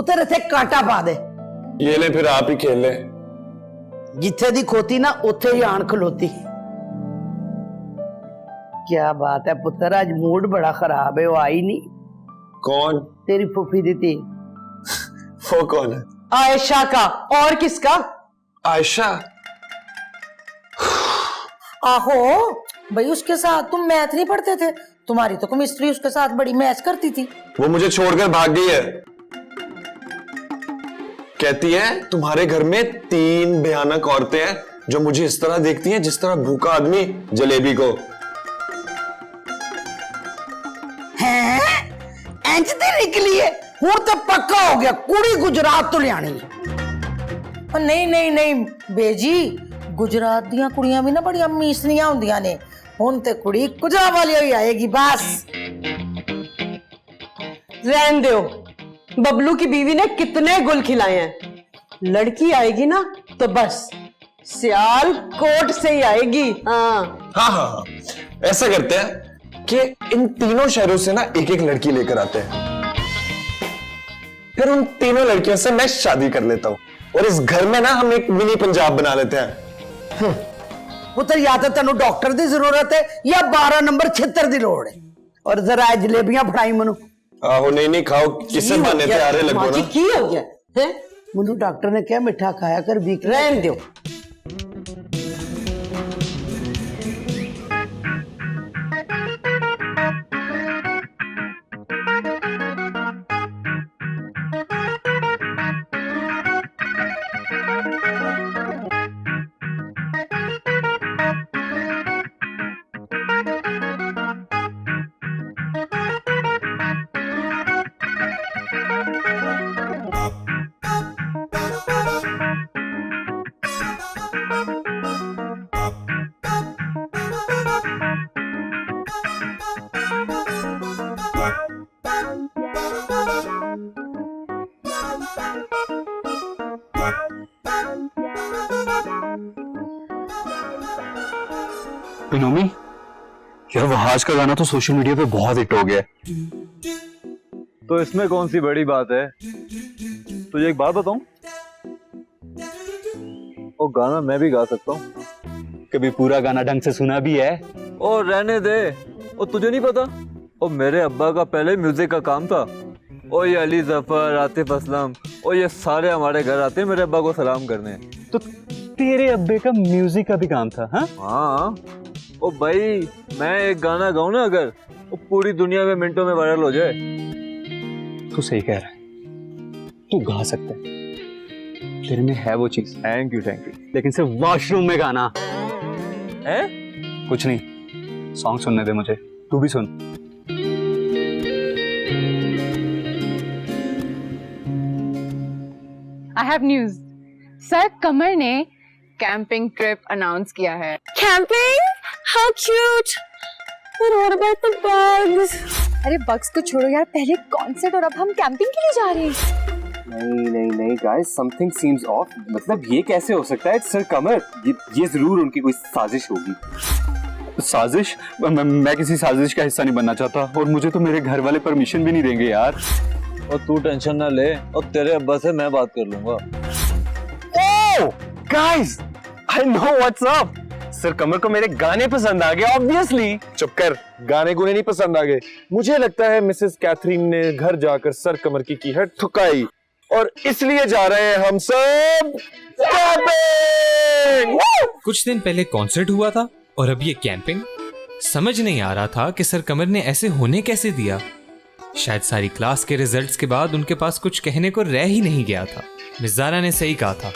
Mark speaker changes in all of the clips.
Speaker 1: पुत्र इथे कांटा पा दे।
Speaker 2: ये ले फिर आप ही खेल ले।
Speaker 1: जिथे दी खोती ना उथे ही आन खलोती। क्या बात है पुत्र, आज मूड बड़ा खराब है, वो आई नहीं।
Speaker 2: कौन?
Speaker 1: तेरी फूफी दी थी।
Speaker 2: वो कौन है?
Speaker 1: आयशा का। और किसका?
Speaker 2: आयशा।
Speaker 3: आहो भाई, उसके साथ तुम मैथ नहीं पढ़ते थे? तुम्हारी तो केमिस्ट्री उसके साथ बड़ी मैच करती थी।
Speaker 2: वो मुझे छोड़कर भाग गई है। कहती है तुम्हारे घर में 3 भयानक औरतें हैं जो मुझे इस तरह देखती हैं जिस तरह भूखा आदमी जलेबी को।
Speaker 1: इंज ते निकली है, हुण तो पक्का हो गया कुड़ी गुजरात तो लियानी।
Speaker 3: नहीं नहीं नहीं बेजी, गुजरात दियां कुड़ियां भी ना बड़ी मीसनियां हुंदियां ने। हुण ते कुड़ी कुजा वाली ही आएगी बस।
Speaker 4: रहन दो, बबलू की बीवी ने कितने गुल खिलाए हैं। लड़की आएगी ना तो बस सियाल कोट से ही आएगी। हाँ
Speaker 2: हाँ हाँ हाँ, ऐसा करते हैं कि इन तीनों शहरों से ना एक एक लड़की लेकर आते हैं, फिर उन तीनों लड़कियों से मैं शादी कर लेता हूं और इस घर में ना हम एक मिनी पंजाब बना लेते हैं।
Speaker 1: पुत्र या तो तेन डॉक्टर की जरूरत है या 12 नंबर छित्र की लोड़ है। और जरा जलेबियां फड़ाई मनु।
Speaker 2: आहो नहीं नहीं खाओ, किसे बहाने ते आ रहे लगो ना।
Speaker 4: की हो गया है?
Speaker 1: मनु डॉक्टर ने क्या मिठा खाया कर, वीक
Speaker 4: रहन दो।
Speaker 5: नोमी, यार वहाज का गाना तो सोशल मीडिया पे बहुत हिट हो गया।
Speaker 6: तो इसमें कौन सी बड़ी बात है? तुझे एक बात बताऊं, वो गाना मैं भी गा सकता हूँ।
Speaker 5: कभी पूरा गाना ढंग से सुना भी है?
Speaker 6: और रहने दे, और तुझे नहीं पता, और मेरे अब्बा का पहले म्यूजिक का काम था। और ये अली जफर, आतिफ असलम, और ये सारे हमारे घर आते हैं मेरे अब्बा को सलाम करने।
Speaker 5: तो तेरे अब्बे का म्यूजिक का भी काम था?
Speaker 6: हाँ ओ भाई, मैं एक गाना गाऊं ना अगर, वो पूरी दुनिया में मिनटों में वायरल हो जाए।
Speaker 5: तू सही कह रहा है, तू गा सकता है, तेरे में है वो चीज।
Speaker 6: Thank you thank you.
Speaker 5: लेकिन सिर्फ वॉशरूम में गाना
Speaker 6: है?
Speaker 5: कुछ नहीं, सॉन्ग सुनने दे मुझे, तू भी सुन।
Speaker 7: I have news. सर कमर ने कैंपिंग ट्रिप अनाउंस किया है।
Speaker 8: Camping? How cute! But what about the bugs?
Speaker 7: अरे बग्स को छोड़ो यार, पहले कॉन्सर्ट और अब हम कैंपिंग के लिए जा रहे हैं।
Speaker 9: नहीं गाइस, समथिंग सीम्स ऑफ। मतलब ये कैसे हो सकता है? सर कमर, ये जरूर उनकी कोई साजिश होगी।
Speaker 5: साजिश? मैं किसी साजिश का हिस्सा नहीं बनना चाहता, और मुझे तो मेरे घर वाले परमिशन भी नहीं देंगे यार।
Speaker 6: और तू टेंशन ना ले, और तेरे अब्बा से मैं बात कर लूंगा।
Speaker 9: Oh guys, I know what's up. Sir कमर को मेरे गाने पसंद आ गए ऑब्वियसली।
Speaker 2: चुप कर, गाने गुने नहीं पसंद आ गए। मुझे लगता है मिसेस कैथरीन ने घर जाकर सर कमर की है ठुकाई, और इसलिए जा रहे हैं हम सब कैंपिंग।
Speaker 10: कुछ दिन पहले कॉन्सर्ट हुआ था और अब ये कैंपिंग। समझ नहीं आ रहा था कि सर कमर ने ऐसे होने कैसे दिया। शायद सारी क्लास के रिजल्ट्स के बाद उनके पास कुछ कहने को रह ही नहीं गया था। मिस ज़ारा ने सही कहा था,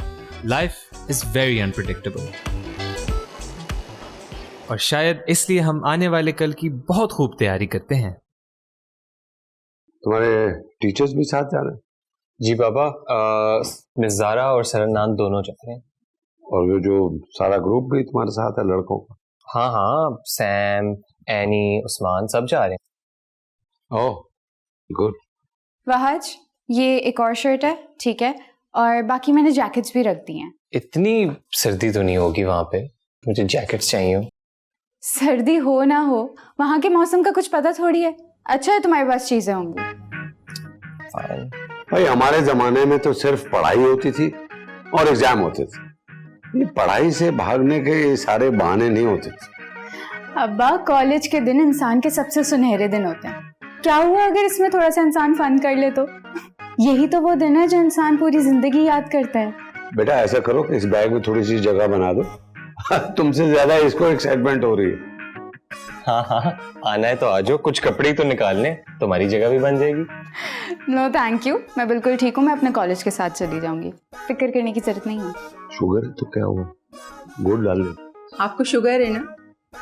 Speaker 10: लाइफ इज वेरी अनप्रेडिक्टेबल। और शायद इसलिए हम आने वाले कल की बहुत खूब तैयारी करते हैं।
Speaker 2: तुम्हारे टीचर्स भी साथ जा रहे हैं?
Speaker 9: जी बाबा, मिस ज़ारा और सर अदनान दोनों जा रहे हैं।
Speaker 2: और वो जो सारा ग्रुप भी तुम्हारे साथ है लड़कों का?
Speaker 9: हाँ हाँ, सैम, एनी, उस्मान सब जा रहे हैं।
Speaker 2: Oh good.
Speaker 7: वहाज, ये एक और शर्ट है, ठीक है, और बाकी मैंने जैकेट्स भी रख दी हैं।
Speaker 9: इतनी सर्दी तो नहीं होगी वहां पे, मुझे जैकेट्स चाहिए।
Speaker 7: सर्दी हो ना हो, वहाँ के मौसम का कुछ पता थोड़ी है। अच्छा है तुम्हारे पास चीजें होंगी।
Speaker 9: फाइन,
Speaker 11: भाई हमारे जमाने में तो सिर्फ पढ़ाई होती थी और एग्जाम होते थे। ये पढ़ाई से भागने के ये सारे बहाने नहीं होते थे।
Speaker 7: अब्बा, कॉलेज के दिन इंसान के सबसे सुनहरे दिन होते हैं। क्या हुआ अगर इसमें थोड़ा सा इंसान फन कर ले तो? यही तो वो दिन है जो इंसान पूरी जिंदगी याद करता है।
Speaker 11: बेटा ऐसा करो कि इस बैग में थोड़ी सी जगह बना दो। तुमसे ज्यादा इसको एक्साइटमेंट हो रही है।
Speaker 5: हाँ हाँ, आना है तो आ जाओ, कुछ कपड़े तो निकाल लें, तुम्हारी जगह भी बन जाएगी।
Speaker 7: नो थैंक यू, मैं बिल्कुल ठीक हूँ। मैं अपने कॉलेज के साथ चली जाऊंगी, फिक्र करने की जरूरत नहीं है।
Speaker 11: शुगर है तो क्या हुआ, गुड़ डाल दे।
Speaker 12: आपको शुगर है ना,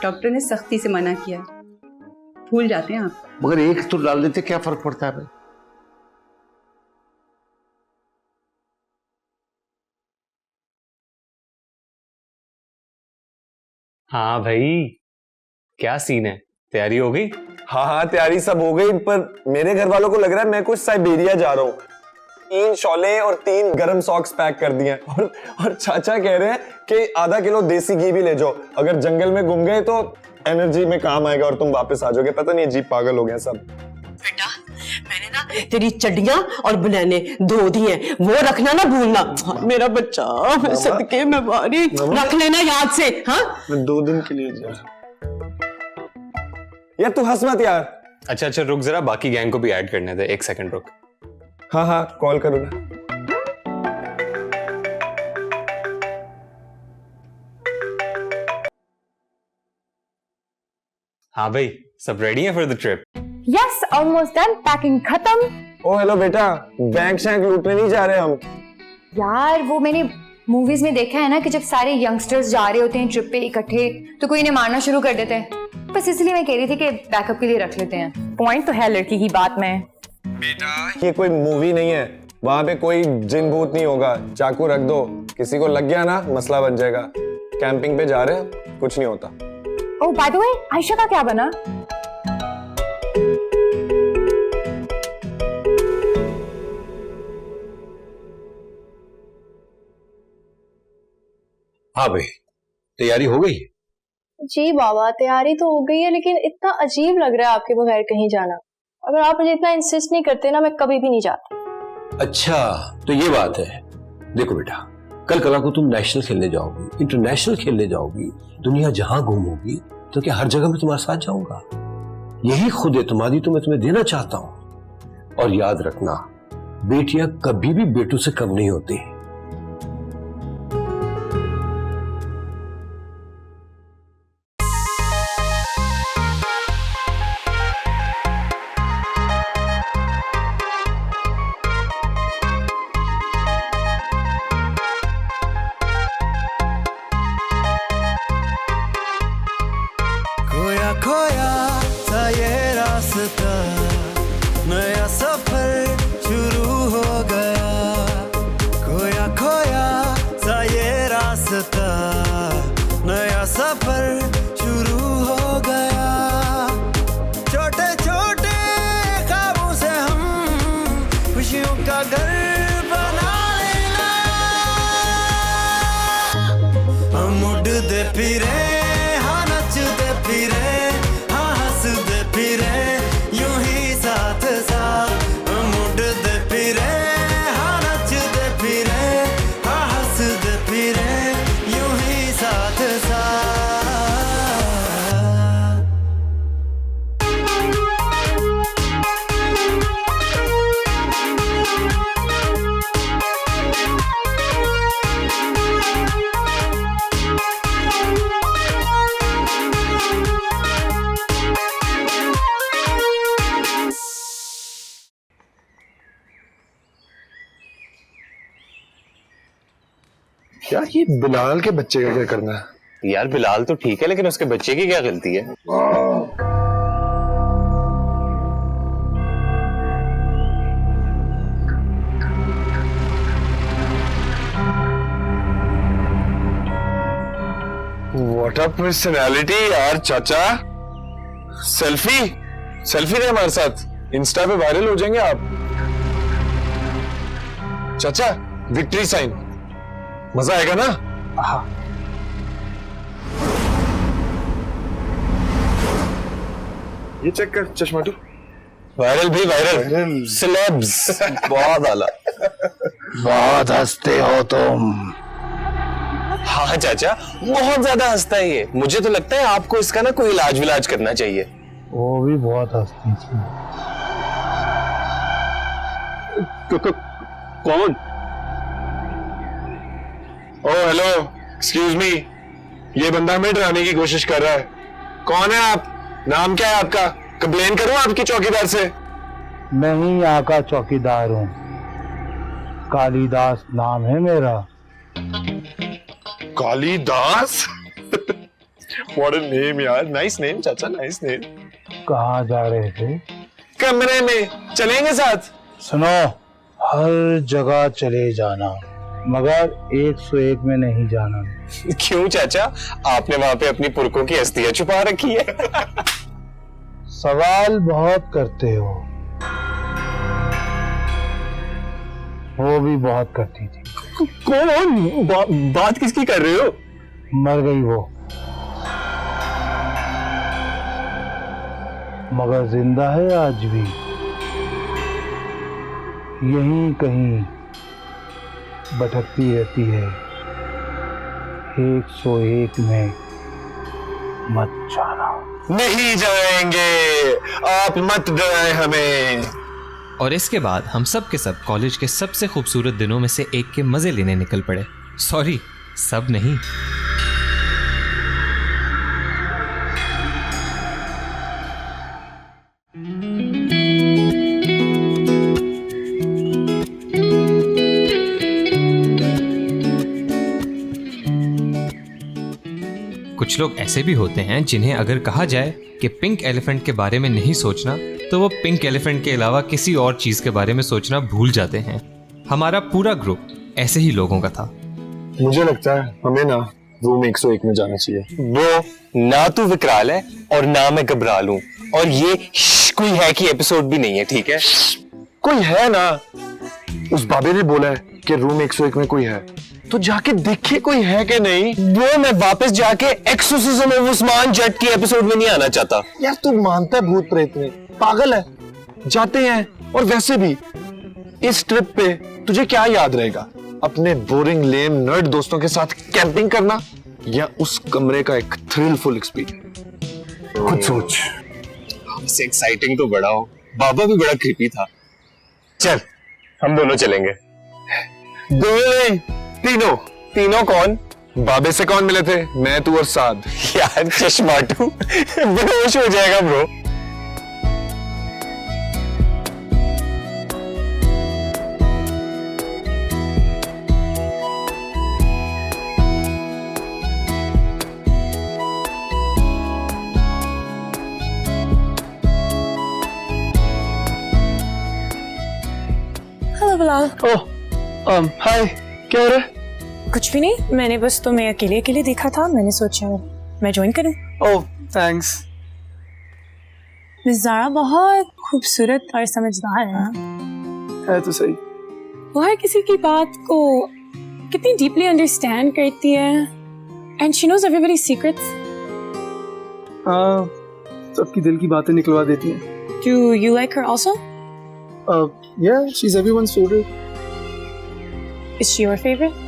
Speaker 12: डॉक्टर ने सख्ती से मना किया, भूल जाते हैं आप।
Speaker 11: मगर एक तो डाल देते, क्या फर्क पड़ता है भाई।
Speaker 5: हाँ भाई, क्या सीन है, तैयारी हो गई?
Speaker 2: हाँ हाँ, तैयारी सब हो गई, पर मेरे घर वालों को लग रहा है मैं कुछ साइबेरिया जा रहा हूँ। 3 शॉले और 3 गरम सॉक्स पैक कर दिए हैं और चाचा कह रहे हैं कि आधा किलो देसी घी भी ले जाओ, अगर जंगल में घूम गए तो एनर्जी में काम आएगा और तुम वापस आ जाओगे। पता नहीं अजीब पागल हो गए सब।
Speaker 4: बेटा, मैंने ना तेरी चड्डियां और बनियाने धो दी हैं, वो रखना ना भूलना। मेरा बच्चा, मैं सदके में बारी, रख लेना याद से। हाँ,
Speaker 2: मैं 2 दिन के लिए जा रहा हूं। यार तू हंस मत यार।
Speaker 5: अच्छा अच्छा, रुक जरा, बाकी गैंग को भी ऐड करने दे, 1 सेकंड रुक।
Speaker 2: हाँ हाँ, कॉल करूंगा।
Speaker 5: हाँ भाई, सब रेडी है for the trip?
Speaker 7: Yes, almost done, packing खत्म।
Speaker 2: ओ हेलो बेटा, बैंक शैंक लूटने नहीं जा रहे हम।
Speaker 7: यार वो मैंने मूवीज में देखा है ना कि जब सारे यंगस्टर्स जा रहे होते हैं ट्रिप पे इकट्ठे तो कोई इन्हें मारना शुरू कर देते हैं। बस इसलिए मैं कह रही थी कि बैकअप के लिए रख लेते हैं। पॉइंट तो है लड़की की बात में।
Speaker 2: बेटा ये कोई मूवी नहीं है, वहां पे कोई जिन भूत नहीं होगा। चाकू रख दो, किसी को लग गया ना मसला बन जाएगा। कैंपिंग पे जा रहे हैं, कुछ नहीं होता।
Speaker 7: ओह बाय द वे, आयशा का क्या बना?
Speaker 11: हाँ भाई, तैयारी हो गई?
Speaker 8: जी बाबा, तैयारी तो हो गई है, लेकिन इतना अजीब लग रहा है आपके बगैर कहीं जाना। अगर आप मुझे इतना इंसिस्ट नहीं करते ना, मैं कभी भी नहीं जाती।
Speaker 11: अच्छा तो ये बात है। देखो बेटा, कल कला को तुम नेशनल खेलने जाओगी, इंटरनेशनल खेलने जाओगी, दुनिया जहां घूमोगी, तो क्या हर जगह में तुम्हारे साथ जाऊंगा? यही खुद एतमादी तो मैं तुम्हें देना चाहता हूं। और याद रखना, बेटियां कभी भी बेटों से कम नहीं होती।
Speaker 13: खोया था ये रास्ता, नया सफर शुरू हो गया। खोया खोया था ये रास्ता, नया सफर शुरू हो गया। छोटे छोटे ख्वाबों से हम खुशियों का घर बना लेना। हम उड़ते फिरे, हाँ नचते फिरे, हाँ हंसते फिरे, यूं ही साथ साथ। हम उड़ते फिरे, हाँ नचते फिरे, हाँ हंसते फिरे, यूं ही साथ साथ।
Speaker 2: यार ये बिलाल के बच्चे का क्या करना है?
Speaker 5: यार बिलाल तो ठीक है, लेकिन उसके बच्चे की क्या गलती है?
Speaker 2: व्हाट अ पर्सनालिटी यार चाचा। सेल्फी नहीं हमारे साथ, इंस्टा पे वायरल हो जाएंगे आप। चाचा विक्ट्री साइन, मजा आएगा ना? हाँ। ये चेक कर चश्मा तू। वायरल भी वायरल, सेलेब्स बहुत आला।
Speaker 1: बहुत हंसते हो तुम।
Speaker 2: हाँ चाचा, बहुत ज्यादा हंसता है ये। मुझे तो लगता है आपको इसका ना कोई इलाज विलाज करना चाहिए।
Speaker 1: वो भी बहुत हंसती थी।
Speaker 2: कौन? ओह हेलो, एक्सक्यूज मी, ये बंदा हमें डराने की कोशिश कर रहा है। कौन है आप? नाम क्या है आपका? कंप्लेन करूं आपकी चौकीदार से?
Speaker 1: मैं ही यहाँ का चौकीदार हूँ, कालीदास नाम है मेरा।
Speaker 2: कालीदास? What a name यार, नाइस नेम चाचा, नाइस नेम।
Speaker 1: कहाँ जा रहे थे?
Speaker 2: कमरे में, चलेंगे साथ?
Speaker 1: सुनो, हर जगह चले जाना, मगर 101 में नहीं जाना।
Speaker 2: क्यों चाचा, आपने वहां पे अपनी पुरखों की अस्थियां छुपा रखी है?
Speaker 1: सवाल बहुत करते हो। वो भी बहुत करती थी।
Speaker 2: कौन? बात किसकी कर रहे हो?
Speaker 1: मर गई वो, मगर जिंदा है आज भी, यहीं कहीं भटकती रहती है। 101 में मत जाना।
Speaker 2: नहीं जाएंगे, आप मत डराएं हमें।
Speaker 10: और इसके बाद हम सब के सब कॉलेज के सबसे खूबसूरत दिनों में से एक के मजे लेने निकल पड़े। सॉरी, सब नहीं। कुछ लोग ऐसे भी होते हैं जिन्हें अगर कहा जाए कि पिंक एलिफेंट के बारे में नहीं सोचना, तो वो पिंक एलिफेंट के अलावा किसी और चीज के बारे में सोचना भूल जाते हैं। हमारा पूरा ग्रुप ऐसे ही लोगों का था।
Speaker 2: मुझे लगता है हमें ना रूम 101 में जाना चाहिए। वो ना तू विकराल है और ना मैं घबरा लूं, और ये कोई है कि एपिसोड भी नहीं है, ठीक है? कोई है ना, उस बाबे ने बोला है कि रूम 101 में कोई है, तो जाके देखिए कोई है कि नहीं। वो मैं वापस जाके एक्सोर्सिज्म ऑफ उस्मान जट की एपिसोड में नहीं आना चाहता। यार तू मानता है भूत प्रेत में? पागल है। जाते हैं, और वैसे भी इस ट्रिप पे तुझे क्या याद रहेगा? अपने बोरिंग लेम नर्ड दोस्तों के साथ कैंपिंग करना, या उस कमरे का एक थ्रिलफुल एक्सपीरियंस? खुद सोच। इससे एक्साइटिंग तो बड़ा हो, बाबा भी बड़ा क्रीपी था। चल हम दोनों चलेंगे। दो तीनों। तीनों कौन? बाबे से कौन मिले थे? मैं, तू और साद। यार चश्माटू बेहोश हो जाएगा ब्रो।
Speaker 8: हेलो बिलाल।
Speaker 5: ओह हाय, क्या हो रहा है?
Speaker 8: कुछ भी नहीं, मैंने बस तुम्हें अकेले अकेले देखा था, मैंने सोचा मैं ज्वाइन करूं।
Speaker 5: ओह थैंक्स।
Speaker 8: ज़ारा बहुत खूबसूरत और समझदार है
Speaker 5: तो सही।
Speaker 8: वो हर किसी की बात को कितनी डीपली अंडरस्टैंड करती है, and she knows everybody's secrets.
Speaker 5: हाँ, सबकी दिल की बातें निकलवा देती है।
Speaker 8: Do you like her also?
Speaker 5: Yeah, she's everyone's favorite.
Speaker 8: Is she your favorite?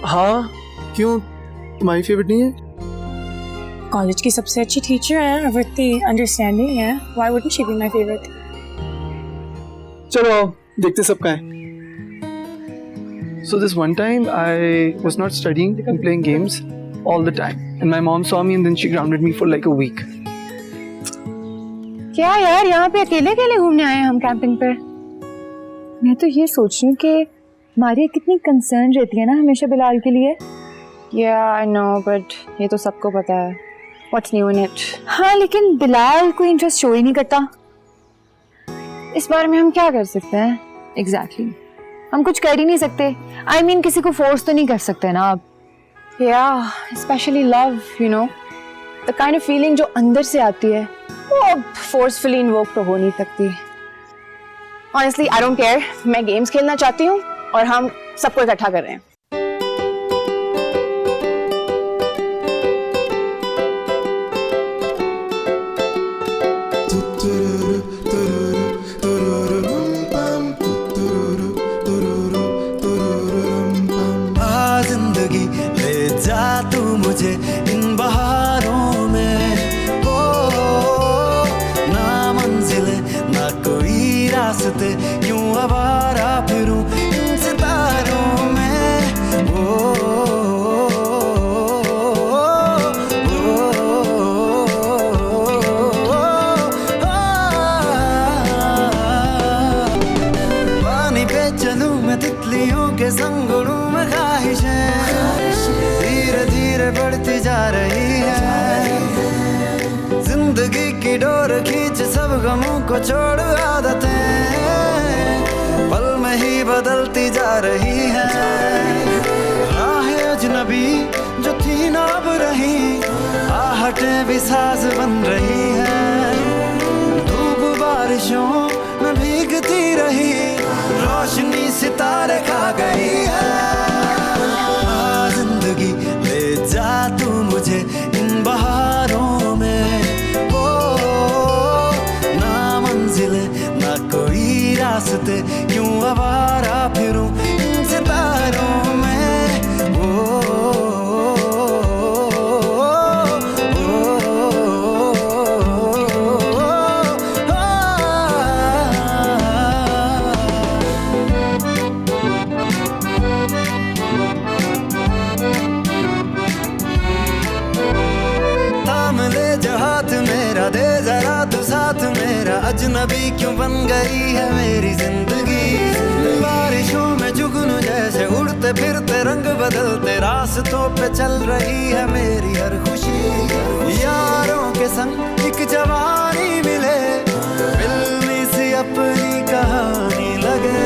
Speaker 5: हाँ, क्यों? तुम्हारी फेवरेट नहीं है?
Speaker 8: कॉलेज की सबसे अच्छी टीचर है और इतनी अंडरस्टैंडिंग है, why wouldn't she be my favorite?
Speaker 5: चलो देखते सब का है। So this one time I was not studying and playing games all the time, and my mom saw me and then she grounded me for like a week.
Speaker 7: क्या यार, यहाँ पे अकेले अकेले घूमने आए हैं हम कैंपिंग पर? मैं तो ये सोच रही हूँ कि मारिया कितनी कंसर्न रहती है ना हमेशा बिलाल के लिए।
Speaker 8: Yeah, I know, but ये तो सबको पता है। What's new in it?
Speaker 7: हाँ, लेकिन बिलाल कोई इंटरेस्ट शो ही नहीं करता।
Speaker 8: इस बारे में हम क्या कर सकते हैं?
Speaker 7: Exactly. हम कुछ कर ही नहीं सकते। I mean, किसी को फोर्स तो नहीं कर सकते ना आप।
Speaker 8: Yeah, especially love, you know, the kind of feeling जो अंदर से आती है, वो अब forcefully invoke तो हो नहीं सकती। Honestly, I don't care. मैं games खेलना चाहती हूँ और हम सबको इकट्ठा कर रहे हैं।
Speaker 13: रास्ते यूं आवारा फिरूं इन सितारों में। पानी पे चलूं मैं तितलियों के संग उड़ूं मैं ख्वाहिशें धीरे धीरे बढ़ती जा रही है। जिंदगी की डोर खींच सब गमों को छोड़ आदतें पल में ही बदलती जा रही है। राहें अजनबी जो थी ना अब रही आहटें भी साज बन रही है। धूप बारिशों में भीगती रही रोशनी सितारे खा गई है। जिंदगी ले जा तू मुझे इन बहारों में, ओ ना मंजिले ना कोई रास्ते क्यों आवारा फिरूं इन सितारों में। दे जरा तू साथ मेरा अजनबी क्यों बन गई है मेरी जिंदगी। बारिशों में जुगनू जैसे उड़ते फिरते रंग बदलते रास्तों पे चल रही है मेरी हर खुशी। यारों के संग एक जवानी मिले फिल्मी सी अपनी कहानी लगे।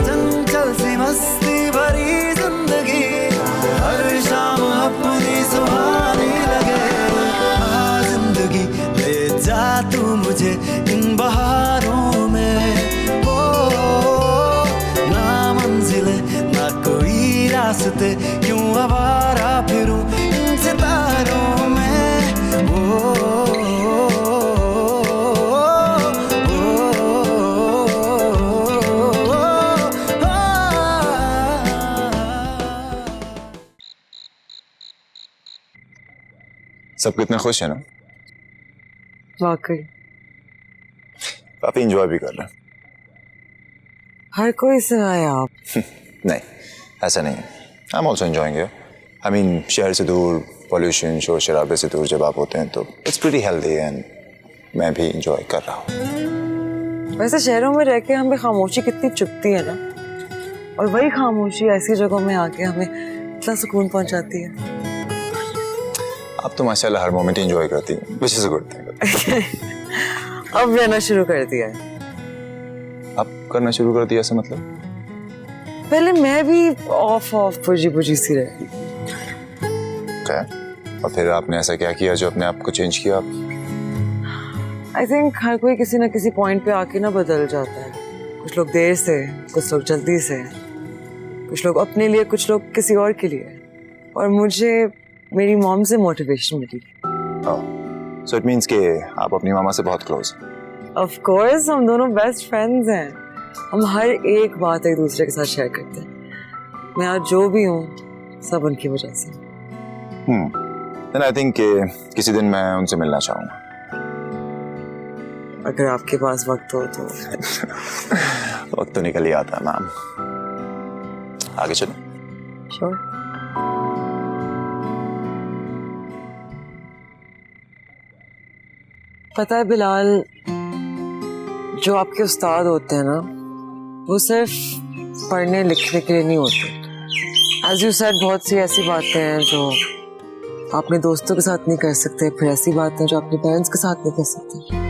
Speaker 13: चंचल सी मस्ती भरी जिंदगी हर शाम अपनी सुहानी लगे। जा तू मुझे इन बहारों में, ओ ना मंजिले ना कोई रास्ते क्यों आवारा फिरूं इन सितारों में।
Speaker 2: सब कितने खुश है ना?
Speaker 14: वाकई
Speaker 2: काफी इंजॉय भी कर रहे हैं।
Speaker 14: हर कोई सिवाय आप।
Speaker 2: नहीं ऐसा नहीं है, I am also enjoying it. I mean शहर से दूर, पॉल्यूशन, शोर शराबे से दूर जब आप होते हैं तो इट्स प्रीटी हेल्दी एंड मैं भी इंजॉय कर रहा हूँ।
Speaker 14: वैसे शहरों में रह के हमें खामोशी कितनी चुभती है ना, और वही खामोशी ऐसी जगहों में आके हमें इतना सुकून पहुंचाती है।
Speaker 2: आप तो माशाल्लाह हर मोमेंट एंजॉय करती हैं, which is a good thing।
Speaker 14: अब रहना शुरू कर दिया है।
Speaker 2: अब करना शुरू कर दिया ऐसा मतलब?
Speaker 14: पहले मैं भी ऑफ बुझी बुझी सी रहती।
Speaker 2: क्या? और फिर आपने ऐसा क्या किया जो अपने आप को चेंज किया?
Speaker 14: आई थिंक हर कोई किसी ना किसी पॉइंट पे आके ना बदल जाता है। कुछ लोग देर से, कुछ लोग जल्दी से, कुछ लोग अपने लिए, कुछ लोग किसी और के लिए। और मुझे मेरी मॉम से मोटिवेशन मिली।
Speaker 2: So it means कि आप अपनी मामा से बहुत क्लोज हैं।
Speaker 14: Of course, हम दोनों बेस्ट फ्रेंड्स हैं। हम हर एक बात एक दूसरे के साथ शेयर करते हैं। मैं आज जो भी हूँ सब उनकी वजह से।
Speaker 2: Then I think कि किसी दिन मैं उनसे मिलना चाहूँगा।
Speaker 14: अगर आपके पास वक्त हो तो।
Speaker 2: वक्त तो निकल ही आता है मैम। आगे चलो।
Speaker 14: Sure. पता है बिलाल, जो आपके उस्ताद होते हैं ना, वो सिर्फ पढ़ने लिखने के लिए नहीं होते। एज यू सेड, बहुत सी ऐसी बातें हैं जो आप अपने दोस्तों के साथ नहीं कर सकते, फिर ऐसी बातें जो अपने पेरेंट्स के साथ नहीं कर सकते।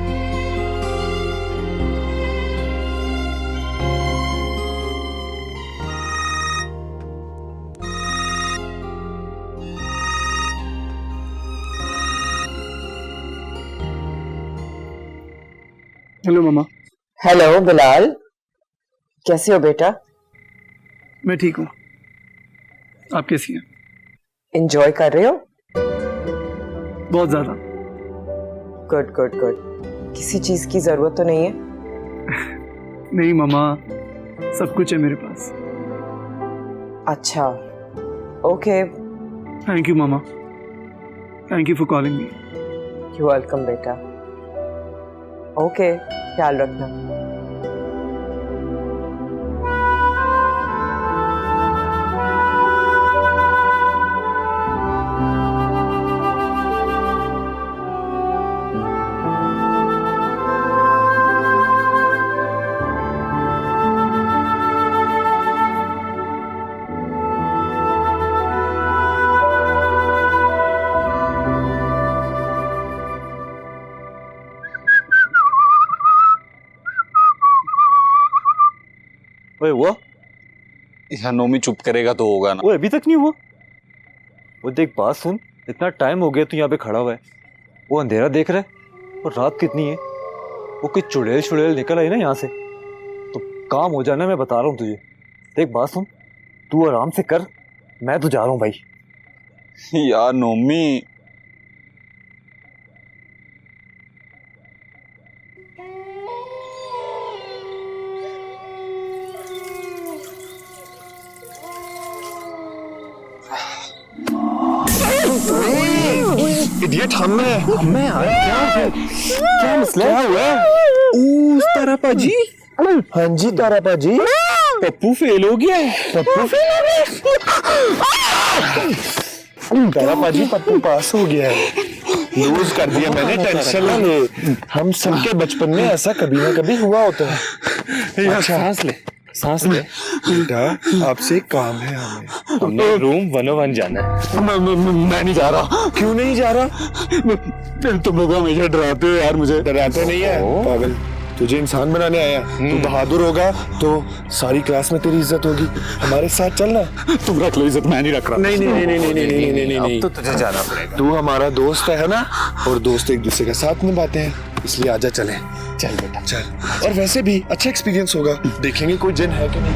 Speaker 5: हेलो मामा।
Speaker 14: हेलो बिलाल, कैसे हो बेटा?
Speaker 5: मैं ठीक हूँ, आप कैसी हैं?
Speaker 14: एंजॉय कर रहे हो?
Speaker 5: बहुत ज्यादा।
Speaker 14: Good good good. किसी चीज की जरूरत तो नहीं है?
Speaker 5: नहीं मामा, सब कुछ है मेरे पास।
Speaker 14: अच्छा, okay.
Speaker 5: Thank you mama, thank you for calling me.
Speaker 14: You welcome बेटा। ओके, ख्याल रखना।
Speaker 6: ओए हुआ?
Speaker 15: यार नोमी चुप करेगा तो होगा ना।
Speaker 6: वो अभी तक नहीं हुआ? वो देख बात सुन, इतना टाइम हो गया तू यहाँ पे खड़ा हुआ है, वो अंधेरा देख रहा है और रात कितनी है, वो कोई चुड़ैल छुड़ैल निकल आई ना यहाँ से तो काम हो जाना, मैं बता रहा हूँ तुझे। देख बात सुन, तू आराम से कर, मैं तो जा रहा हूँ भाई।
Speaker 15: यार नोमी
Speaker 2: इडियट, हम मैं यार क्या मसला क्या हुआ? ओ तारा पाजी। हाँ जी तारा पाजी, पप्पू फेल हो गया है। पप्पू फेल हो गया? तारा पाजी पप्पू पास हो गया है। लूज कर दिया मैंने, टेंशन ना ले। हम सबके बचपन में ऐसा कभी ना कभी हुआ होता है। अच्छा सांस ले, सांस ले बेटा, आपसे एक काम है हमें, हमने रूम 101 जाना है। मैं नहीं जा रहा। क्यों नहीं जा रहा? तुम लोग हमेशा डराते हो यार मुझे। डराते नहीं है पागल, तुझे इंसान बनाने आया। तू बहादुर होगा तो सारी क्लास में तेरी इज्जत होगी। हमारे साथ चलना। तुम रख लो इज्जत, मैं नहीं रख रहा। नहीं नहीं नहीं नहीं नहीं नहीं नहीं नहीं, तो तुझे जाना पड़ेगा। तू हमारा दोस्त है ना, और दोस्त एक दूसरे का साथ निभाते हैं, इसलिए आजा चले। चल बेटा चल। और वैसे भी अच्छा एक्सपीरियंस होगा, देखेंगे कोई जिन है कि नहीं।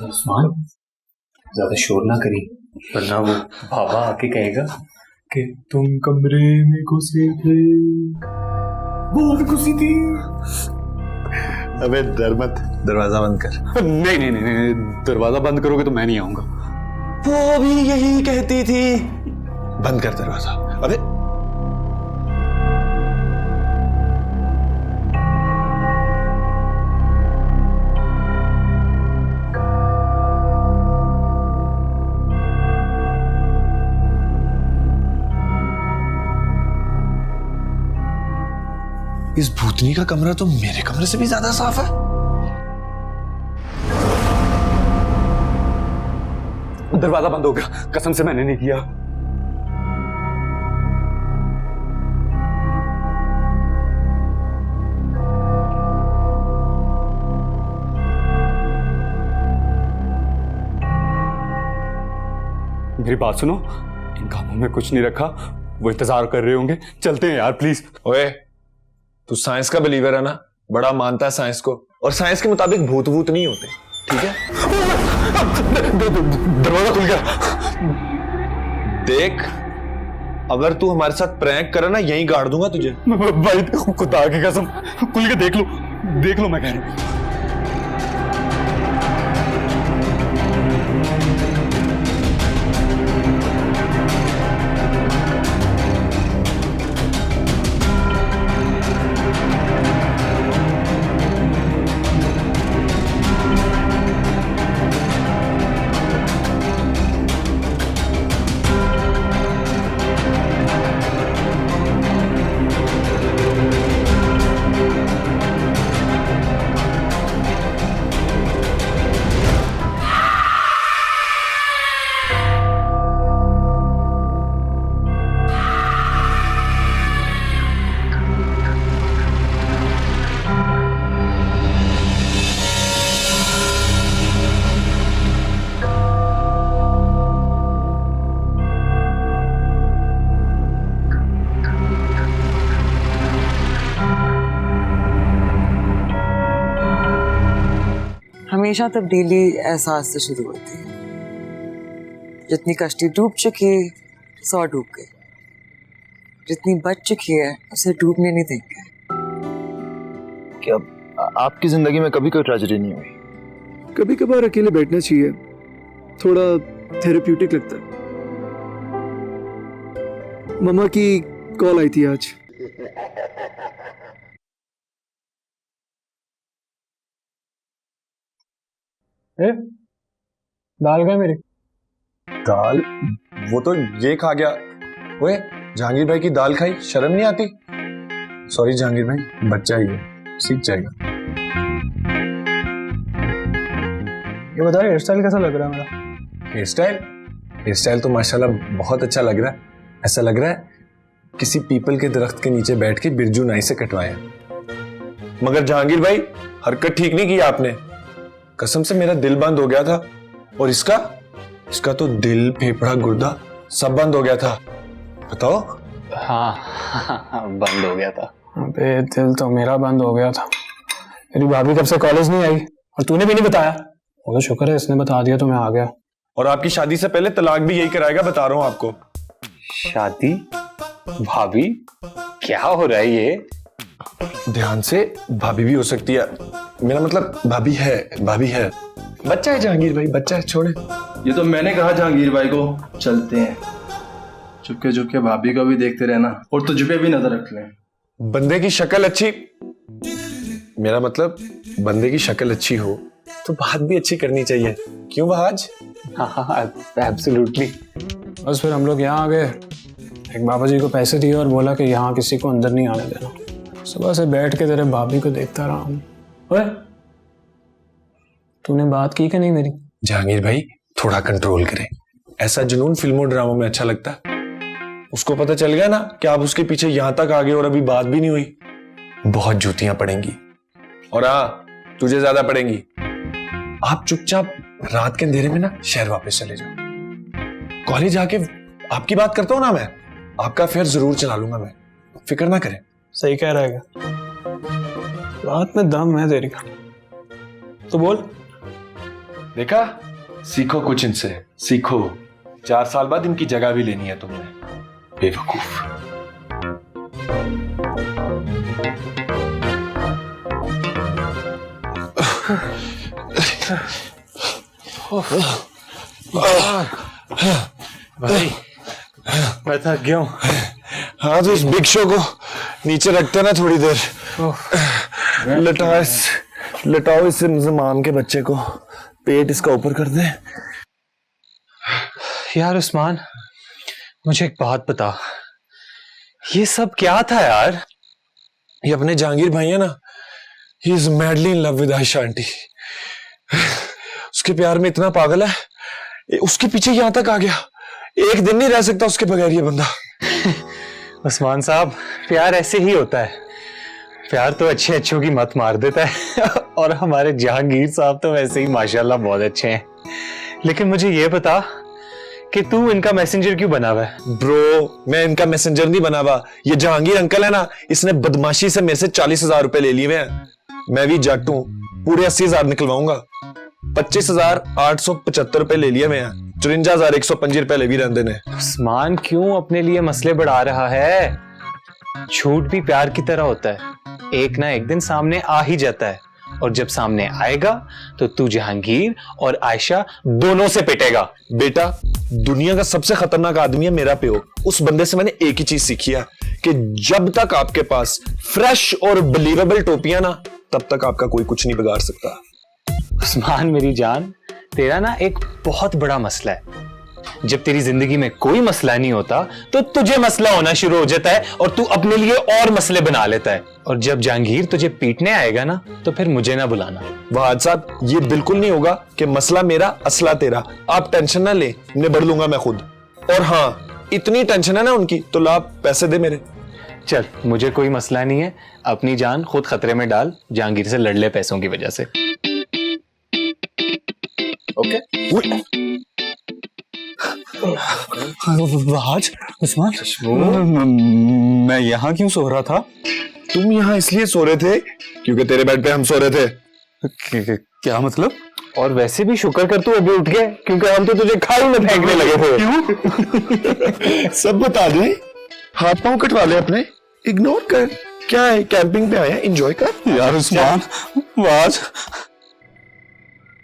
Speaker 5: उस्मान, ज्यादा शोर ना करी, वरना वो बाबा आके कहेगा कि तुम कमरे में घुसे थे, वो भी घुसी थी।
Speaker 2: अबे डर मत, दरवाजा बंद कर।
Speaker 15: नहीं नहीं नहीं, दरवाजा बंद करोगे तो मैं नहीं आऊंगा।
Speaker 2: वो भी यही कहती थी। बंद कर दरवाजा। अबे इस भूतनी का कमरा तो मेरे कमरे से भी ज्यादा साफ है।
Speaker 15: दरवाजा बंद हो गया, कसम से मैंने नहीं किया। मेरी बात सुनो, इन कामों में कुछ नहीं रखा, वो इंतजार कर रहे होंगे। चलते हैं यार प्लीज।
Speaker 2: ओए तू साइंस का बिलीवर है ना, बड़ा मानता है साइंस को, और साइंस के मुताबिक भूत भूत नहीं होते, ठीक है?
Speaker 15: दरवाजा खुल गया।
Speaker 2: देख, अगर तू हमारे साथ प्रैंक करे ना, यहीं गाड़ दूंगा तुझे।
Speaker 15: भाई खुदा की कसम, खुल के देख लो मैं कह रहा हूं।
Speaker 14: हमेशा तब्दीली एहसास से शुरू होती है। जितनी कश्ती डूब चुकी 100 डूब गई, जितनी बच चुकी है उसे डूबने नहीं देंगे।
Speaker 2: क्या आपकी जिंदगी में कभी कोई ट्रेजेडी नहीं हुई?
Speaker 5: कभी कभार अकेले बैठना चाहिए, थोड़ा थेरेप्यूटिक लगता है। मम्मा की कॉल आई थी आज।
Speaker 2: दाल गया मेरी दाल, वो तो ये खा गया। ओए जहांगीर भाई की दाल खाई, शर्म नहीं आती? सॉरी जहांगीर भाई, बच्चा ही है, सीख जाएगा।
Speaker 5: ये बताओ हेयर स्टाइल कैसा लग रहा है मेरा?
Speaker 2: हेयर स्टाइल तो माशाल्लाह बहुत अच्छा लग रहा है। ऐसा लग रहा है किसी पीपल के दरख्त के नीचे बैठ के बिरजू नाई से कटवाया। मगर जहांगीर भाई, हरकत ठीक नहीं की आपने। कसम से मेरा दिल बंद हो गया था, और इसका तो दिल, फेफड़ा, गुर्दा सब बंद हो गया था। बताओ।
Speaker 5: हाँ, बंद हो गया था। अबे दिल तो मेरा बंद हो गया था। मेरी भाभी कब से कॉलेज नहीं आई और तूने भी नहीं बताया। वो तो शुक्र है इसने बता दिया तो मैं आ गया।
Speaker 2: और आपकी शादी से पहले तलाक भी यही कराएगा, बता रहा हूं आपको।
Speaker 5: शादी? भाभी क्या हो रहा है ये?
Speaker 2: ध्यान से, भाभी भी हो सकती है। मेरा मतलब भाभी है। बच्चा है जहांगीर भाई, बच्चा है, छोड़े।
Speaker 16: ये तो मैंने कहा जहांगीर भाई को चलते हैं। चुपके चुपके भाभी को भी देखते रहना और तुझ पे भी नजर रख लें।
Speaker 2: बंदे की शक्ल अच्छी, मेरा मतलब बंदे की शक्ल अच्छी हो तो बात भी अच्छी करनी चाहिए। क्यों वहाज?
Speaker 5: हाँ, एब्सोल्युटली। बस फिर हम लोग यहाँ आ गए। एक बाबा जी को पैसे दिए और बोला कि यहाँ किसी को अंदर नहीं आने देना। सुबह से बैठ के तेरे भाभी को देखता रहा हूँ। ओए, तूने बात की कि नहीं मेरी?
Speaker 2: जहांगीर भाई थोड़ा कंट्रोल करें। ऐसा जुनून फिल्मों ड्रामों में अच्छा लगता है। उसको पता चल गया ना कि आप उसके पीछे यहां तक आ गए और अभी बात भी नहीं हुई, बहुत जूतियां पड़ेंगी। और हाँ, तुझे ज्यादा पड़ेंगी। आप चुपचाप रात के अंधेरे में ना शहर वापस चले जाओ। कॉलेज आके आपकी बात करता हूं ना मैं, आपका अफेयर जरूर चला लूंगा मैं, फिक्र ना करें।
Speaker 5: सही कह रहेगा, बात में दम है तेरी का। तो बोल।
Speaker 2: देखा, सीखो कुछ इनसे, सीखो। 4 साल बाद इनकी जगह भी लेनी है तुमने, बेवकूफ।
Speaker 15: भाई मैं थक गया हूँ।
Speaker 2: हाँ तो इस बिग शो को नीचे रखते ना थोड़ी देर। लटाओ इस इंजमान के बच्चे को, पेट इसका ऊपर कर दे।
Speaker 15: यार उस्मान, मुझे एक बात बता, ये सब क्या था यार?
Speaker 2: ये अपने जहांगीर भाई है ना, he is madly in love with Ayesha aunty. उसके प्यार में इतना पागल है, उसके पीछे यहां तक आ गया। एक दिन नहीं रह सकता उसके बगैर ये बंदा।
Speaker 15: उस्मान साहब, प्यार ऐसे ही होता है। प्यार तो अच्छे अच्छों की मत मार देता है। और हमारे जहांगीर साहब तो वैसे ही माशाल्लाह बहुत अच्छे हैं। लेकिन मुझे ये बता कि तू इनका मैसेंजर क्यों बना हुआ है?
Speaker 2: ब्रो, मैं इनका मैसेंजर नहीं बना हुआ। ये जहांगीर अंकल है ना, इसने बदमाशी से मेरे से 40,000 रुपए ले लिए हैं। मैं भी जट हूं, पूरे 80,000 निकलवाऊंगा। 25,875 रुपए ले लिए मैं, 54,125 रुपए ले भी रहने ने।
Speaker 15: उस्मान, क्यों अपने लिए मसले बढ़ा रहा है? झूठ भी प्यार की तरह होता है, एक ना एक दिन सामने आ ही जाता है। और जब सामने आएगा तो तू जहांगीर और आयशा दोनों से पिटेगा।
Speaker 2: बेटा, दुनिया का सबसे खतरनाक आदमी है मेरा प्यो। उस बंदे से मैंने एक ही चीज सीखी है कि जब तक आपके पास फ्रेश और बिलीवेबल टोपियां ना, तब तक आपका कोई कुछ नहीं बिगाड़ सकता।
Speaker 15: उस्मान मेरी जान, तेरा ना एक बहुत बड़ा मसला है। जब तेरी जिंदगी में कोई मसला नहीं होता तो तुझे मसला होना शुरू हो जाता है और तू अपने लिए और मसले बना लेता है। और जब जहांगीर तुझे पीटने आएगा ना, तो फिर मुझे ना बुलाना।
Speaker 2: वहाद साहब, ये बिल्कुल नहीं होगा कि मसला मेरा असला तेरा। आप टेंशन ना ले, निबड़ लूंगा मैं खुद। और हाँ, इतनी टेंशन है ना उनकी, तो ला पैसे दे मेरे।
Speaker 15: चल, मुझे कोई मसला नहीं है, अपनी जान खुद खतरे में डाल, जहांगीर से लड़ ले पैसों की वजह से।
Speaker 2: ओके।
Speaker 5: आज उस्मान, मैं यहाँ क्यों सो रहा था?
Speaker 2: तुम यहाँ इसलिए सो रहे थे क्योंकि तेरे बेड पे हम सो रहे थे।
Speaker 5: क्या मतलब?
Speaker 15: और वैसे भी शुक्र कर तू अभी उठ गया, क्योंकि हम तो तुझे खाई में फेंकने लगे थे।
Speaker 2: क्यों? सब बता दे, हाथ पांव कटवा ले अपने, इग्नोर कर। क्या है, कैंपिंग पे आया, एंजॉय कर।
Speaker 5: यार उस्मान, आज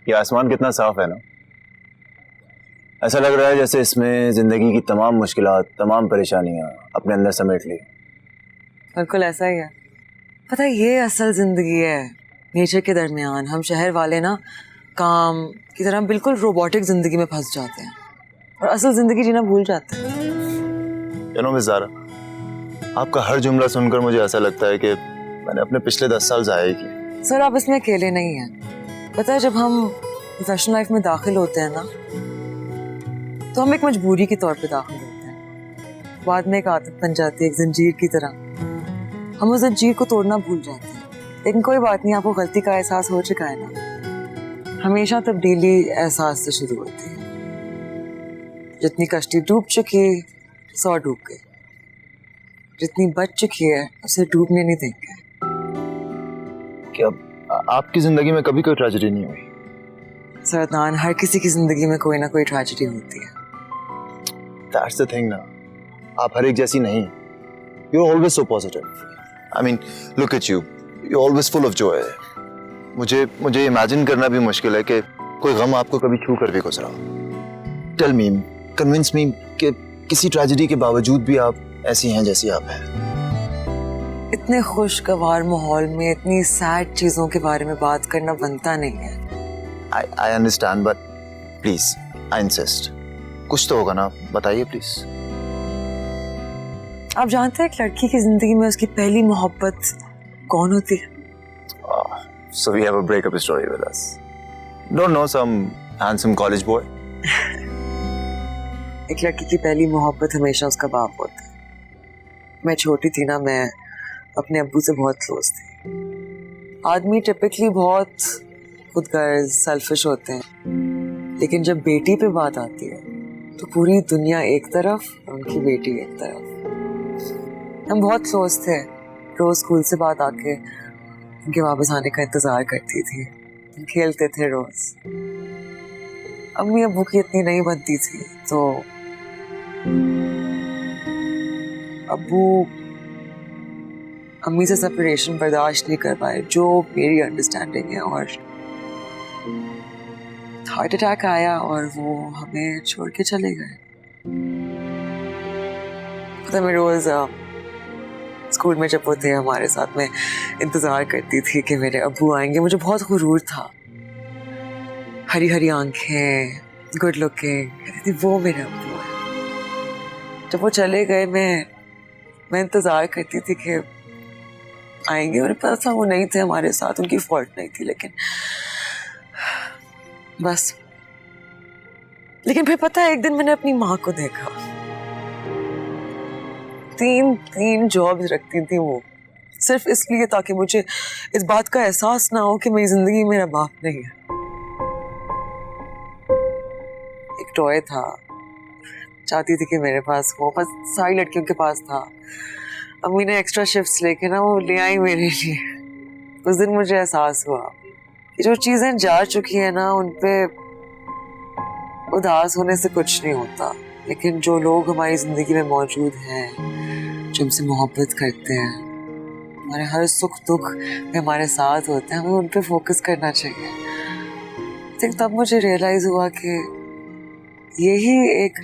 Speaker 6: ये आसमान कितना साफ है ना, ऐसा लग रहा है जैसे इसमें जिंदगी की तमाम मुश्किलात, तमाम परेशानियां अपने अंदर समेट ली।
Speaker 14: बिल्कुल ऐसा ही है। पता है, ये असल जिंदगी है नेचर के दरमियान। हम शहर वाले ना काम की तरह बिल्कुल रोबोटिक जिंदगी में फंस जाते हैं और असल जिंदगी जीना भूल जाते हैं।
Speaker 6: यू नो मिस ज़ारा, आपका हर जुमला सुनकर मुझे ऐसा लगता है कि मैंने अपने पिछले 10 साल ज़ाया किए।
Speaker 14: सर, आप इसमें अकेले नहीं हैं। पता है, जब हम प्रोफेशनल लाइफ में दाखिल होते हैं ना, तो हम एक मजबूरी के तौर पे दाखिल होते हैं, बाद में एक आदत बन जाती है, एक जंजीर की तरह। हम उस जंजीर को तोड़ना भूल जाते हैं। लेकिन कोई बात नहीं, आपको गलती का एहसास हो चुका है ना। हमेशा तब्दीली एहसास से शुरू होती है। जितनी कश्ती डूब चुकी 100 डूब गई, जितनी बच चुकी है उसे डूबने नहीं देंगे।
Speaker 6: क्या आपकी जिंदगी में कभी कोई ट्रेजेडी नहीं हुई?
Speaker 14: सरदान, हर किसी की जिंदगी में कोई ना कोई ट्रेजेडी होती है।
Speaker 6: That's the thing ना, आप हर एक जैसी नहीं। You're always so positive. I mean, look at you. You're always full of joy. मुझे इमेजिन करना भी मुश्किल है कि कोई गम आपको कभी छू कर भी गुजरा। Tell me, convince me कि किसी ट्रेजेडी के बावजूद भी आप ऐसी हैं जैसी आप हैं।
Speaker 14: इतने खुशगवार माहौल में इतनी सैड चीजों के बारे में बात करना बनता नहीं है।
Speaker 6: I understand, but please, I insist. कुछ तो होगा ना, बताइए प्लीज।
Speaker 14: आप जानते हैं एक लड़की की जिंदगी में उसकी पहली मोहब्बत कौन होती है?
Speaker 6: So we have a breakup story with us. Don't know some handsome college boy.
Speaker 14: एक लड़की की पहली मोहब्बत हमेशा उसका बाप होता है। मैं छोटी थी ना, मैं अपने अब्बू से बहुत क्लोज थी। आदमी टिपिकली बहुत खुदगर्ज, सेल्फिश होते हैं, लेकिन जब बेटी पे बात आती है तो पूरी दुनिया एक तरफ और उनकी बेटी एक तरफ। हम बहुत क्लोज थे। रोज स्कूल से बात आके उनके वापस आने का इंतजार करती थी, खेलते थे रोज। अम्मी अब्बू की इतनी नहीं बनती थी, तो अब्बू अम्मी से सेपरेशन बर्दाश्त नहीं कर पाए, जो मेरी अंडरस्टैंडिंग है। और हार्ट अटैक आया और वो हमें छोड़ के चले गए। तो मैं रोज स्कूल में जब वो थे हमारे साथ में इंतजार करती थी कि मेरे अब्बू आएंगे। मुझे बहुत गुरूर था, हरी हरी आंखें, गुड लुकिंग, कहती थी वो मेरे अब्बू है। जब वो चले गए मैं इंतजार करती थी कि आएंगे। मेरे पता था वो नहीं थे हमारे साथ, उनकी फॉल्ट नहीं थी, लेकिन बस। लेकिन फिर पता है, एक दिन मैंने अपनी माँ को देखा। तीन जॉब्स रखती थी वो, सिर्फ इसलिए ताकि मुझे इस बात का एहसास ना हो कि मेरी जिंदगी मेरा बाप नहीं है। एक टॉय था, चाहती थी कि मेरे पास हो, बस सारी लड़कियों के पास था। अम्मी ने एक्स्ट्रा शिफ्ट्स लेके ना वो ले आई मेरे लिए। उस दिन मुझे एहसास हुआ कि जो चीजें जा चुकी है ना, उन पे उदास होने से कुछ नहीं होता, लेकिन जो लोग हमारी जिंदगी में मौजूद हैं, जो हमसे मोहब्बत करते हैं, हमारे हर सुख दुख में हमारे साथ होते हैं, हमें उन पे फोकस करना चाहिए। तब मुझे रियलाइज हुआ कि यही एक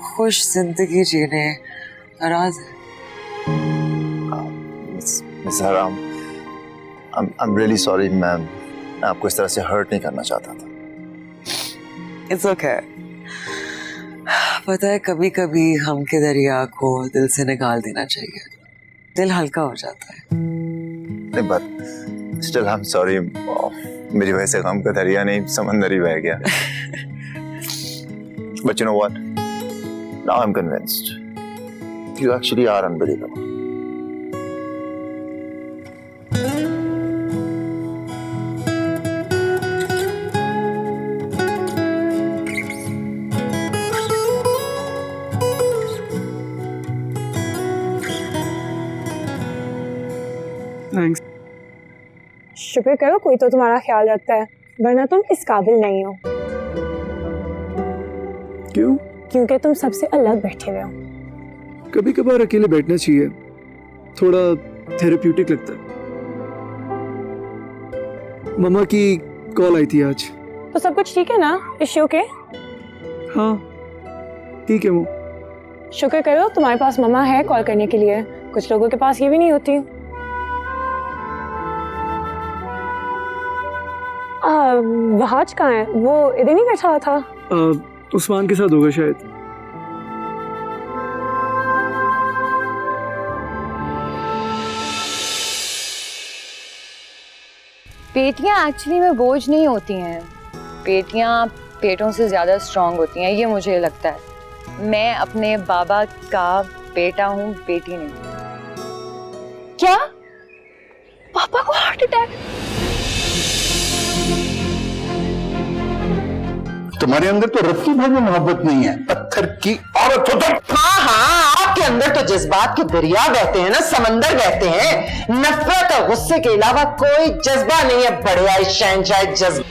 Speaker 14: खुश जिंदगी जीने का राज है।
Speaker 6: Miss Haram, I'm really sorry, ma'am. मैं आपको इस तरह से हर्ट नहीं करना चाहता था।
Speaker 14: It's okay. पता है, कभी कभी हम के दरिया को दिल से निकाल देना चाहिए, दिल हल्का हो जाता है।
Speaker 6: नहीं, but still I'm sorry, मेरी वजह से गम का दरिया नहीं समंदर ही बह गया। But you know what? Now I'm convinced. You actually are unbelievable.
Speaker 17: Thanks. शुक्र करो कोई तो तुम्हारा ख्याल रखता है, वरना तुम इस काबिल नहीं हो।
Speaker 16: क्यों?
Speaker 17: क्योंकि तुम सबसे अलग बैठे हुए हो।
Speaker 16: कभी कभार अकेले बैठना चाहिए, थोड़ा थेरेप्यूटिक लगता है। मम्मा की कॉल आई थी आज।
Speaker 17: तो सब कुछ ठीक है ना इश्यू के?
Speaker 16: हाँ ठीक है। वो
Speaker 17: शुक्र करो तुम्हारे पास मम्मा है कॉल करने के लिए, कुछ लोगों के पास ये भी नहीं होती। वहाज कहाँ है? वो इधर नहीं बैठा था?
Speaker 16: उस्मान के साथ होगा शायद।
Speaker 7: बेटियां एक्चुअली में बोझ नहीं होती हैं, बेटियां बेटों से ज्यादा स्ट्रांग होती हैं, ये मुझे लगता है। मैं अपने बाबा का बेटा हूँ, बेटी नहीं।
Speaker 8: क्या? पापा को हार्ट अटैक?
Speaker 18: तुम्हारे अंदर तो रत्ती भर में मोहब्बत नहीं है, पत्थर की औरत हो तुम।
Speaker 4: हाँ हाँ, आपके अंदर तो जज्बात के दरिया बहते हैं ना, समंदर बहते हैं। नफरत और गुस्से के अलावा कोई जज्बा नहीं है। बढ़िया शहंशाह जज्बा।